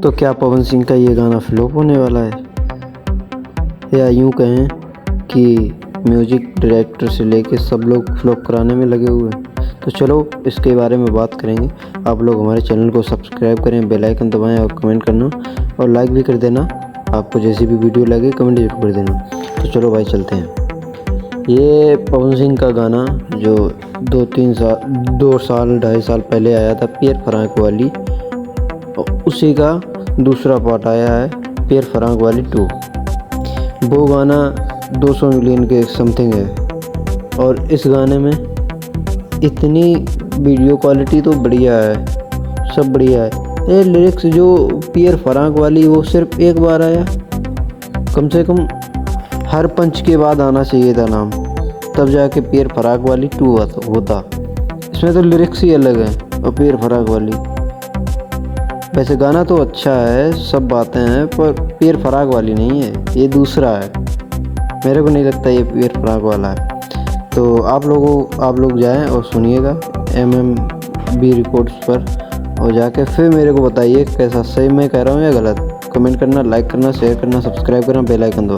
तो क्या पवन सिंह का ये गाना फ्लॉप होने वाला है, या यूँ कहें कि म्यूजिक डायरेक्टर से लेके सब लोग फ्लॉप कराने में लगे हुए हैं। तो चलो इसके बारे में बात करेंगे। आप लोग हमारे चैनल को सब्सक्राइब करें, बेल आइकन दबाएं और कमेंट करना और लाइक भी कर देना। आपको जैसी भी वीडियो लगे कमेंट जरूर कर देना। तो चलो भाई चलते हैं। ये पवन सिंह का गाना जो 2 साल 2.5 साल पहले आया था, पियर फरांक वाली, उसी का दूसरा पार्ट आया है, पियर फरांक वाली 2। वो गाना 200 मिलियन के समथिंग है और इस गाने में इतनी वीडियो क्वालिटी तो बढ़िया है, सब बढ़िया है। ये लिरिक्स जो पियर फरांक वाली वो सिर्फ एक बार आया, कम से कम हर पंच के बाद आना चाहिए था नाम, तब जाके पियर फरांक वाली 2 होता। इसमें तो लिरिक्स ही अलग है और पियर फरांक वाली। वैसे गाना तो अच्छा है, सब बातें हैं, पर पियर फराक वाली नहीं है, ये दूसरा है। मेरे को नहीं लगता ये पियर फराक वाला है। तो आप लोग जाएं और सुनिएगा MMB रिकॉर्ड्स पर, और जाके फिर मेरे को बताइए कैसा, सही मैं कह रहा हूँ या गलत। कमेंट करना, लाइक करना, शेयर करना, सब्सक्राइब करना, बेल आइकन दबाना।